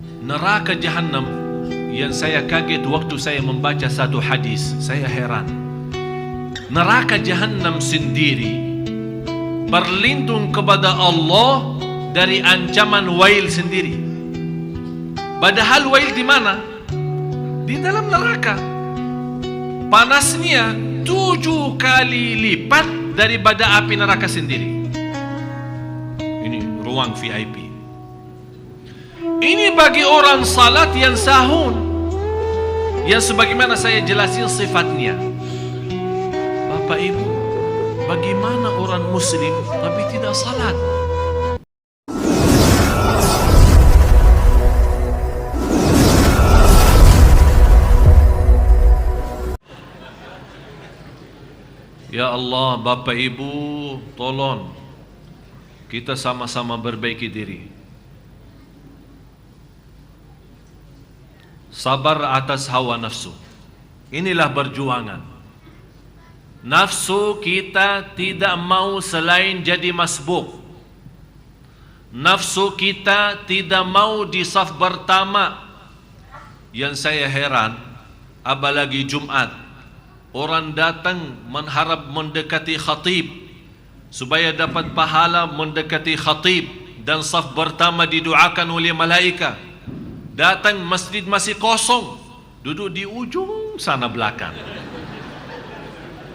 Neraka Jahannam yang saya kaget waktu saya membaca satu hadis, saya heran. Neraka Jahannam sendiri berlindung kepada Allah dari ancaman wail sendiri. Padahal wail di mana? Di dalam neraka. Panasnya 7 kali lipat daripada api neraka sendiri. Ini ruang VIP. Ini bagi orang salat yang sahun, yang sebagaimana saya jelasin sifatnya. Bapak Ibu, bagaimana orang muslim tapi tidak salat? Ya Allah, Bapak Ibu, tolong kita sama-sama perbaiki diri. Sabar atas hawa nafsu. Inilah perjuangan. Nafsu kita tidak mau selain jadi masbuk. Nafsu kita tidak mau di saf pertama. Yang saya heran, apalagi Jumat, orang datang mengharap mendekati khatib supaya dapat pahala mendekati khatib, dan saf pertama didoakan oleh malaikat. Datang masjid masih kosong, duduk di ujung sana belakang.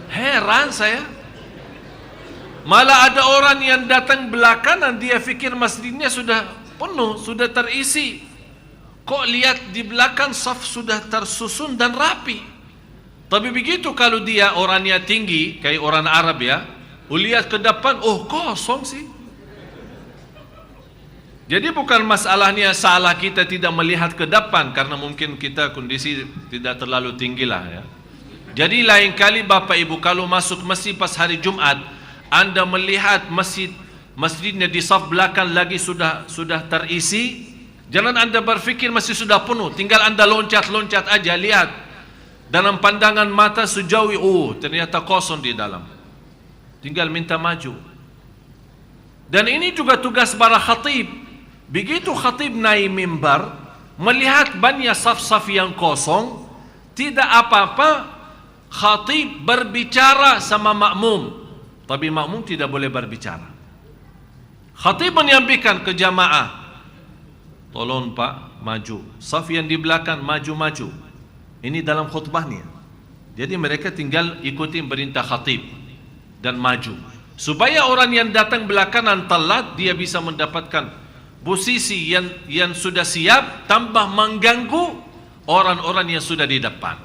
Heran saya. Malah ada orang yang datang belakangan, dia fikir masjidnya sudah penuh, sudah terisi. Kok lihat di belakang saf sudah tersusun dan rapi. Tapi begitu kalau dia orangnya tinggi, kayak orang Arab ya, lihat ke depan, oh kosong sih. Jadi bukan masalahnya salah kita tidak melihat ke depan, karena mungkin kita kondisi tidak terlalu tinggi lah ya. Jadi lain kali Bapak Ibu kalau masuk masjid pas hari Jumat, Anda melihat masjidnya di saf belakang lagi sudah terisi, jangan Anda berfikir masih sudah penuh, tinggal Anda loncat-loncat aja, lihat dalam pandangan mata sejauh, oh ternyata kosong di dalam, tinggal minta maju. Dan ini juga tugas para khatib. Begitu khatib naik mimbar, melihat banyak saf-saf yang kosong, tidak apa-apa, khatib berbicara sama makmum, tapi makmum tidak boleh berbicara. Khatib menyampaikan ke jamaah, tolong Pak maju, saf yang di belakang maju-maju. Ini dalam khutbahnya. Jadi mereka tinggal ikuti perintah khatib dan maju, supaya orang yang datang belakangan telat, dia bisa mendapatkan posisi yang sudah siap, tambah mengganggu orang-orang yang sudah di depan.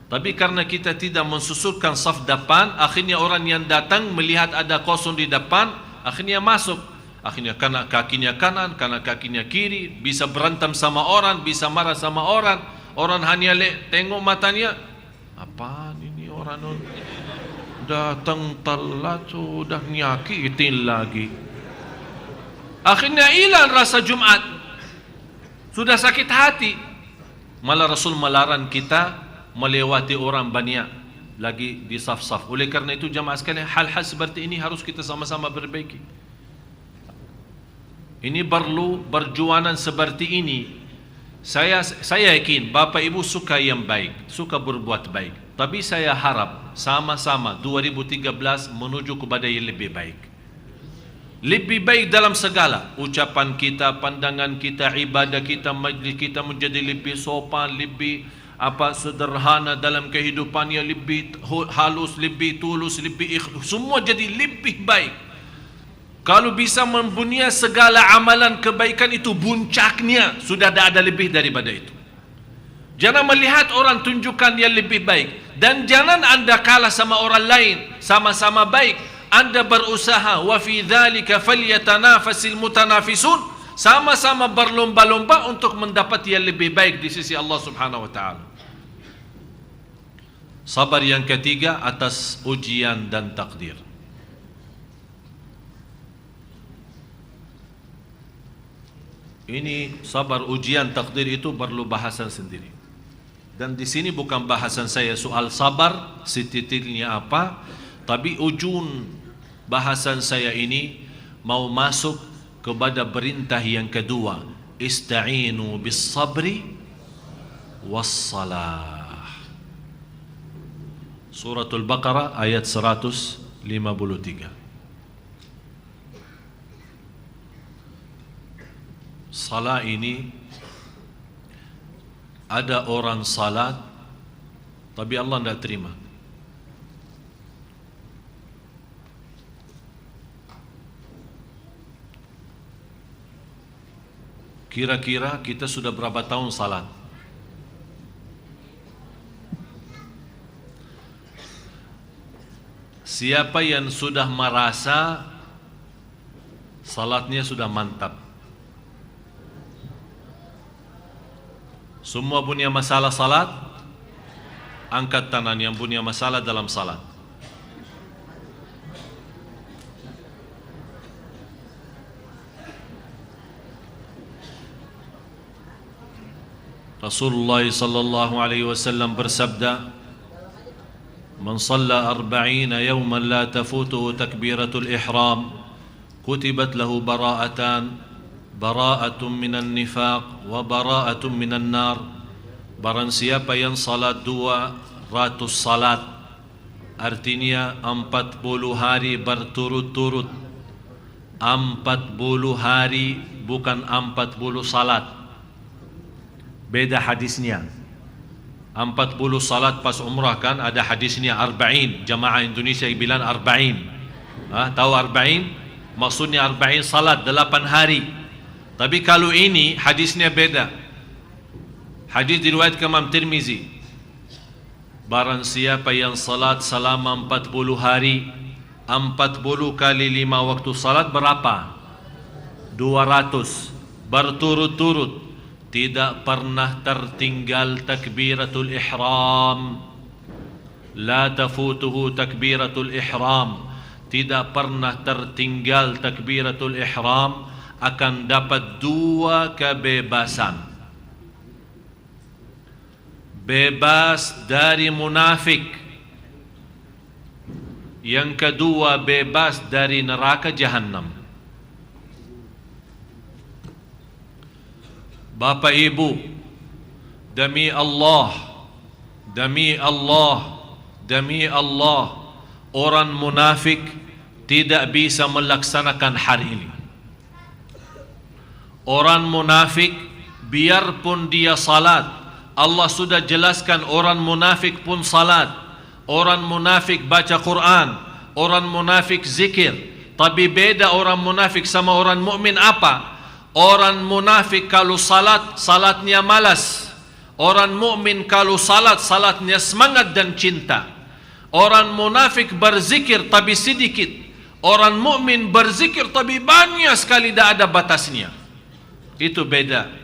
Tapi karena kita tidak mensusulkan saf depan, akhirnya orang yang datang melihat ada kosong di depan, akhirnya masuk. Akhirnya karena kakinya kanan, karena kakinya kiri, bisa berantem sama orang, bisa marah sama orang. Orang hanya tengok matanya, apaan ini orang datang telat sudah nyakitin lagi. Akhirnya hilang rasa Jumat, sudah sakit hati. Malah Rasul melarang kita melewati orang banyak lagi di saf-saf. Oleh karena itu jamaah sekalian, hal-hal seperti ini harus kita sama-sama perbaiki. Ini perlu perjuangan seperti ini. Saya yakin Bapak Ibu suka yang baik, suka berbuat baik. Tapi saya harap sama-sama 2013 menuju kepada yang lebih baik. Lebih baik dalam segala ucapan kita, pandangan kita, ibadah kita, majlis kita menjadi lebih sopan, lebih sederhana dalam kehidupannya, lebih halus, lebih tulus, lebih ikhlas, semua jadi lebih baik. Kalau bisa mempunyai segala amalan kebaikan itu puncaknya, sudah tidak ada lebih daripada itu. Jangan melihat orang tunjukkan yang lebih baik, dan jangan Anda kalah sama orang lain, sama-sama baik. Anda berusaha, wa fi dzalika falyatanafasil mutanafisun, sama-sama berlomba-lomba untuk mendapat yang lebih baik di sisi Allah Subhanahu wa taala. Sabar yang ketiga atas ujian dan takdir. Ini sabar ujian takdir itu perlu bahasan sendiri. Dan di sini bukan bahasan saya soal sabar, titiknya apa, tapi ujung bahasan saya ini mau masuk kepada perintah yang kedua, Ista'inu bis sabri was salah. Suratul Baqarah ayat 153. Salat ini ada orang salat tapi Allah tidak terima. Kira-kira kita sudah berapa tahun salat? Siapa yang sudah merasa salatnya sudah mantap? Semua punya masalah salat? Angkat tangan yang punya masalah dalam salat. Rasulullah sallallahu alaihi wasallam bersabda, "Man shalla 40 yawman la tafutuhu takbiratul ihram, kutibat lahu bara'atan, bara'atun minan nifaq wa bara'atun minan nar." Barang siapa yang salat 200 salat, artinya 40 hari berturut-turut. 40 hari, bukan 40 salat. Beda hadisnya. 40 salat pas umrah kan ada hadisnya 40. Jamaah Indonesia bilang 40. Tahu 40? Maksudnya 40 salat 8 hari. Tapi kalau ini hadisnya beda. Hadis diriwayatkan Imam Tirmizi. Barang siapa yang salat selama 40 hari, 40 kali 5 waktu salat berapa? 200 berturut-turut. Tidak pernah tertinggal takbiratul ihram. La tafutuhu takbiratul ihram. Tidak pernah tertinggal takbiratul ihram. Akan dapat 2 kebebasan. Bebas dari munafik. Yang kedua, bebas dari neraka Jahannam. Bapak Ibu, demi Allah, demi Allah, demi Allah, orang munafik tidak bisa melaksanakan hari ini. Orang munafik biarpun dia salat, Allah sudah jelaskan orang munafik pun salat. Orang munafik baca Quran, orang munafik zikir. Tapi beda orang munafik sama orang mukmin apa? Orang munafik kalau salat, salatnya malas. Orang mukmin kalau salat, salatnya semangat dan cinta. Orang munafik berzikir tapi sedikit. Orang mukmin berzikir tapi banyak sekali, tidak ada batasnya. Itu beda.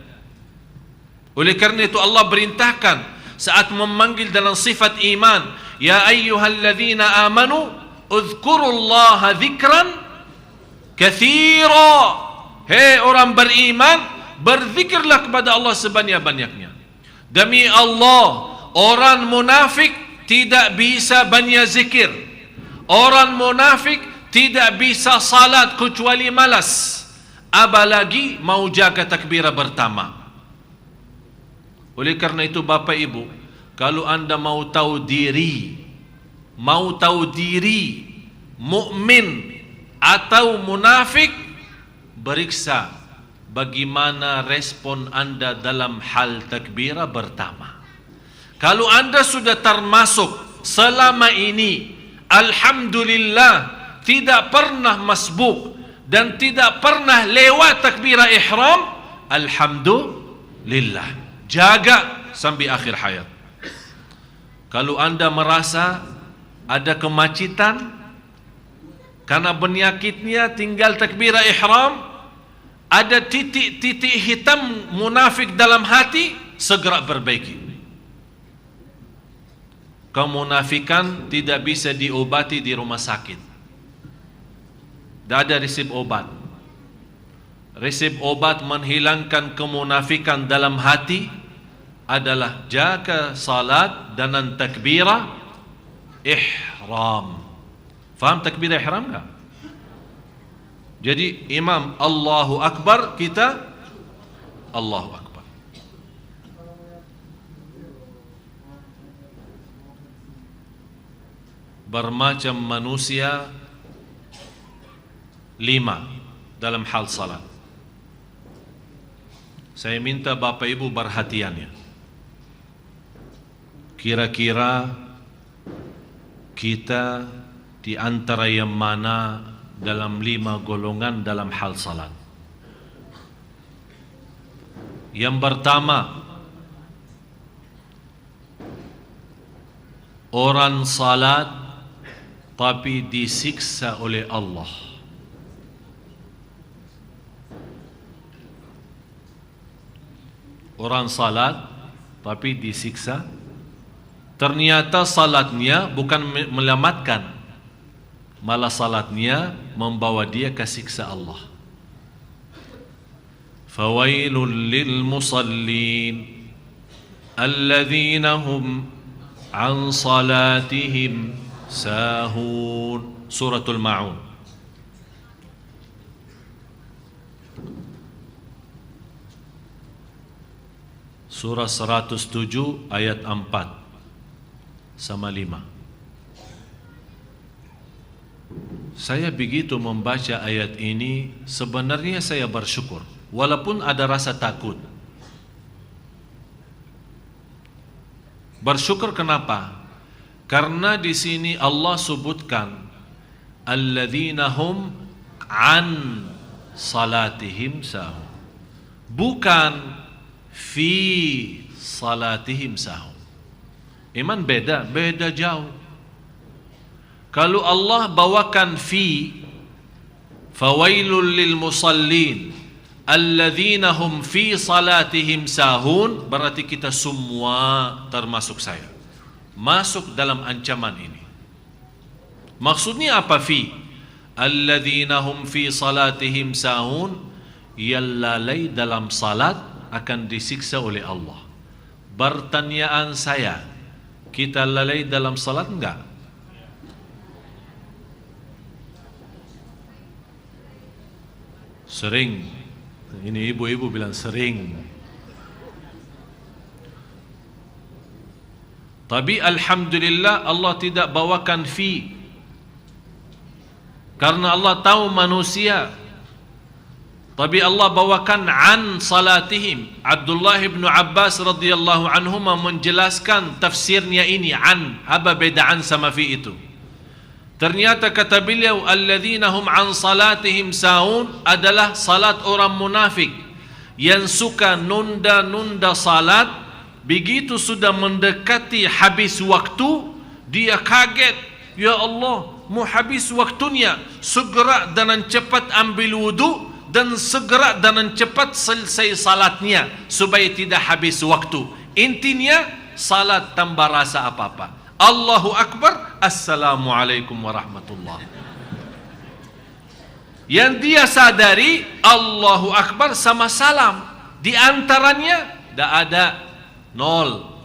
Oleh karena itu Allah berintahkan saat memanggil dalam sifat iman, ya ayyuhalladzina amanu uzkurullaha dzikran katsira. Hei orang beriman, berzikirlah kepada Allah sebanyak-banyaknya. Demi Allah, orang munafik tidak bisa banyak zikir. Orang munafik tidak bisa salat kecuali malas. Apalagi mau jaga takbirah pertama. Oleh karena itu Bapak Ibu, kalau anda mau tahu diri mukmin atau munafik, periksa bagaimana respon anda dalam hal takbirah pertama. Kalau anda sudah termasuk selama ini, alhamdulillah, tidak pernah masbuk dan tidak pernah lewat takbirah ihram, alhamdulillah, jaga sampai akhir hayat. Kalau anda merasa ada kemacetan karena penyakitnya tinggal takbirah ihram, ada titik-titik hitam munafik dalam hati, segera perbaiki. Kemunafikan tidak bisa diobati di rumah sakit. Tidak ada resep obat. Resep obat menghilangkan kemunafikan dalam hati adalah jaga salat dengan takbirah ihram. Faham takbirah ihram enggak? Jadi imam Allahu Akbar, kita Allahu Akbar. Bermacam manusia 5 dalam hal salat. Saya minta Bapak Ibu perhatiannya. Kira-kira kita di antara yang mana dalam 5 golongan dalam hal salat? Yang pertama, orang salat tapi disiksa oleh Allah. Orang salat tapi disiksa. Ternyata salatnya bukan menyelamatkan, malah salatnya membawa dia ke siksa Allah. Fawailul lil musallin alladzina hum an salatihim sahun. Suratul Ma'un. Surah 107 ayat 4 sama 5. Saya begitu membaca ayat ini, sebenarnya saya bersyukur, walaupun ada rasa takut. Bersyukur kenapa? Karena di sini Allah sebutkan alladzina hum an salatihim sahun, bukan fi salatihim sahun. Iman beda jauh. Kalau Allah bawakan fi, fawailul lil musallin alladzina hum fi salatihim sahun, berarti kita semua termasuk saya masuk dalam ancaman ini. Maksudnya apa fi? Alladzina hum fi salatihim sahun, yang lalai dalam salat akan disiksa oleh Allah. Pertanyaan saya, kita lalai dalam salat enggak? Sering. Ini ibu-ibu bilang sering. Tapi alhamdulillah Allah tidak bawakan fi, karena Allah tahu manusia. Tapi Allah bawakan an salatihim. Abdullah bin Abbas radhiyallahu anhuma menjelaskan tafsirnya ini an. Apa beda an sama fi itu? Ternyata kata beliau, alladzina hum an salatihim sahun adalah salat orang munafik yang suka nunda-nunda salat. Begitu sudah mendekati habis waktu, dia kaget, ya Allah, mau habis waktunya, segera dan cepat ambil wudu dan segera dan cepat selesai salatnya supaya tidak habis waktu. Intinya salat tanpa rasa apa-apa. Allahu Akbar, Assalamualaikum warahmatullahi. Yang dia sadari Allahu Akbar sama salam, di antaranya tidak ada, nol.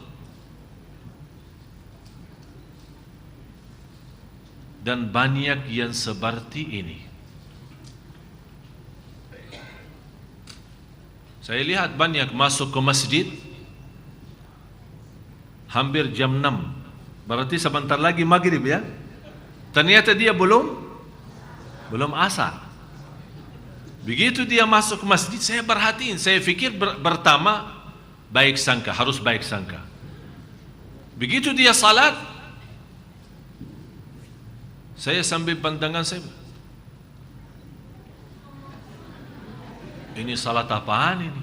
Dan banyak yang seperti ini. Saya lihat banyak masuk ke masjid hampir jam 6, berarti sebentar lagi maghrib ya. Ternyata dia belum asar. Begitu dia masuk ke masjid, saya perhatiin, saya fikir pertama baik sangka, harus baik sangka. Begitu dia salat, saya sambil pandangan saya, ini salat apaan ini?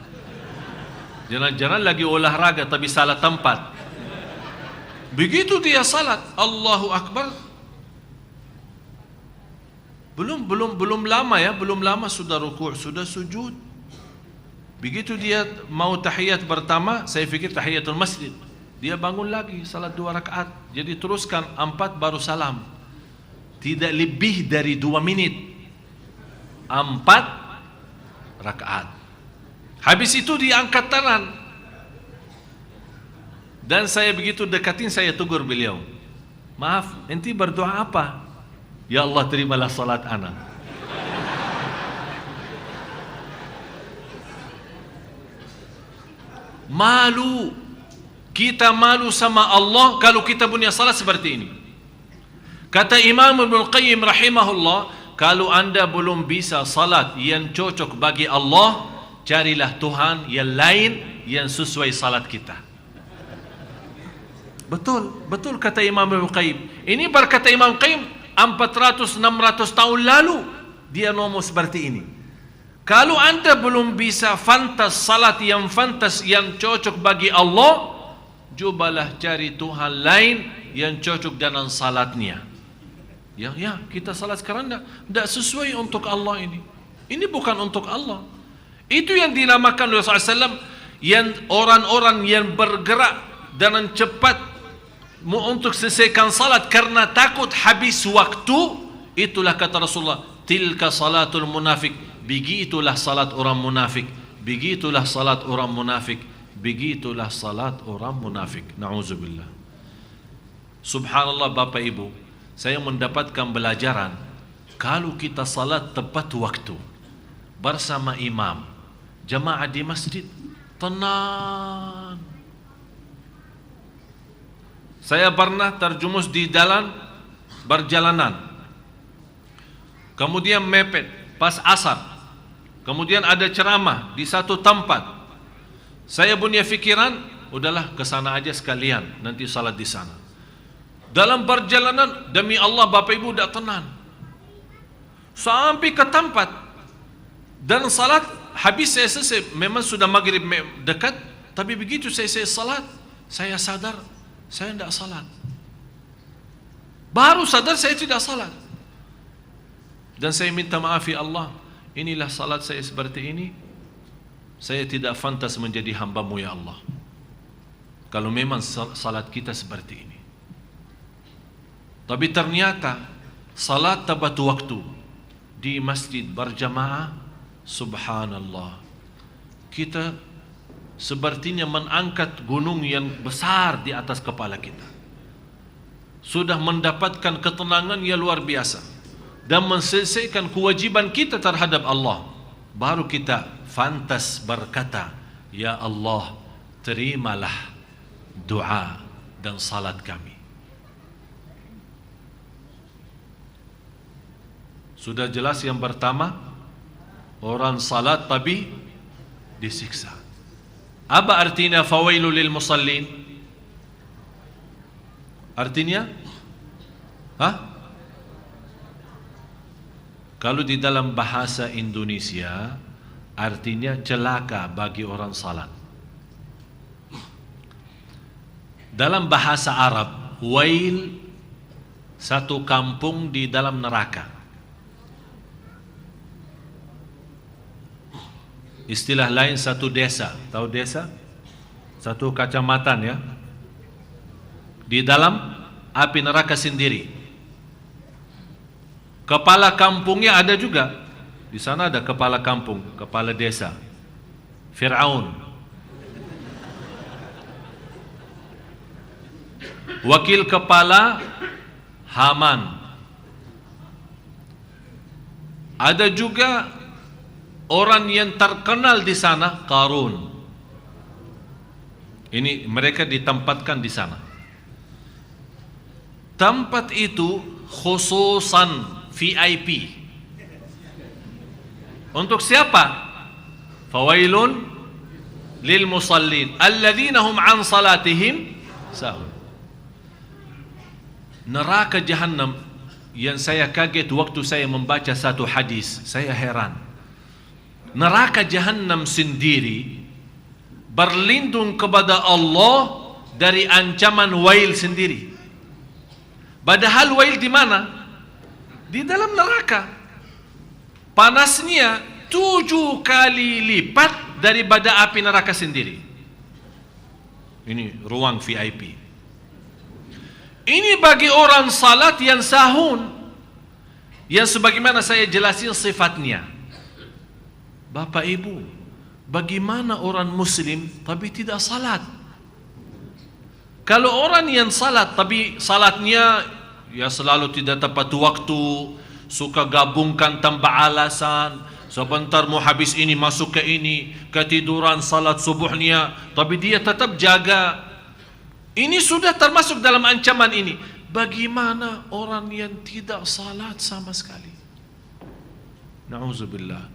Jangan-jangan lagi olahraga tapi salah tempat. Begitu dia salat, Allahu Akbar, belum lama ya, belum lama sudah rukuk, sudah sujud. Begitu dia mau tahiyat pertama, saya fikir tahiyatul masjid. Dia bangun lagi, salat 2 rakaat. Jadi teruskan 4 baru salam. Tidak lebih dari 2 menit. 4 rakaat. Habis itu dia angkat tangan. Dan saya begitu dekatin, saya tegur beliau. Maaf, enti berdoa apa? Ya Allah, terimalah salat ana. Malu. Kita malu sama Allah kalau kita punya salat seperti ini. Kata Imam Ibn Qayyim rahimahullah, kalau anda belum bisa salat yang cocok bagi Allah, carilah Tuhan yang lain yang sesuai salat kita. Betul kata Imam Ibn Qayyim. Ini berkata Imam Qayyim 400-600 tahun lalu dia ngomong seperti ini. Kalau anda belum bisa fantas salat yang fantas yang cocok bagi Allah, cobalah cari Tuhan lain yang cocok dengan salatnya. Ya, kita salat sekarang tidak sesuai untuk Allah ini. Ini bukan untuk Allah. Itu yang dinamakan Rasulullah SAW, yang orang-orang yang bergerak dengan cepat untuk selesaikan salat karena takut habis waktu. Itulah kata Rasulullah, tilka salatul munafik. Begitulah salat orang munafik. Begitulah salat orang munafik. Begitulah salat orang munafik. Na'udzubillah. Subhanallah Bapak Ibu, saya mendapatkan pelajaran, kalau kita salat tepat waktu bersama imam, jamaah di masjid, tenang. Saya pernah terjumus di jalan berjalanan, kemudian mepet pas asar, kemudian ada ceramah di satu tempat. Saya punya fikiran, udahlah ke sana aja sekalian, nanti salat di sana. Dalam perjalanan, demi Allah Bapak Ibu tidak tenang. Sampai ke tempat dan salat habis, saya selesai. Memang sudah maghrib dekat, tapi begitu saya salat, saya sadar saya tidak salat. Baru sadar saya tidak salat. Dan saya minta maaf ya Allah, inilah salat saya seperti ini. Saya tidak pantas menjadi hamba-Mu ya Allah. Kalau memang salat kita seperti ini. Tapi ternyata salat tepat waktu di masjid berjamaah, subhanallah, kita sepertinya mengangkat gunung yang besar di atas kepala kita. Sudah mendapatkan ketenangan yang luar biasa dan menyelesaikan kewajiban kita terhadap Allah. Baru kita fantas berkata, ya Allah, terimalah doa dan salat kami. Sudah jelas yang pertama, orang salat tapi disiksa. Apa artinya fawailul lil musallin? Artinya? Kalau di dalam bahasa Indonesia, artinya celaka bagi orang salat. Dalam bahasa Arab, wail satu kampung di dalam neraka. Istilah lain satu desa. Tahu desa? Satu kecamatan ya. Di dalam api neraka sendiri. Kepala kampungnya ada juga. Di sana ada kepala kampung, kepala desa. Fir'aun. Wakil kepala Haman. Ada juga orang yang terkenal di sana, Qarun. Ini mereka ditempatkan di sana. Tempat itu khususan VIP. Untuk siapa? Fawailun lil musallin alladzina hum an salatihim sahun. Neraka Jahannam yang saya kaget waktu saya membaca satu hadis, saya heran. Neraka Jahannam sendiri berlindung kepada Allah dari ancaman wail sendiri. Padahal wail di mana? Di dalam neraka. Panasnya 7 kali lipat daripada api neraka sendiri. Ini ruang VIP. Ini bagi orang salat yang sahun, yang sebagaimana saya jelasin sifatnya. Bapak Ibu, bagaimana orang muslim tapi tidak salat? Kalau orang yang salat tapi salatnya ya selalu tidak tepat waktu, suka gabungkan tanpa alasan, Sebentar mau habis ini masuk ke ini, ketiduran salat subuhnya, tapi dia tetap jaga. Ini sudah termasuk dalam ancaman ini. Bagaimana orang yang tidak salat sama sekali? Na'udzubillah.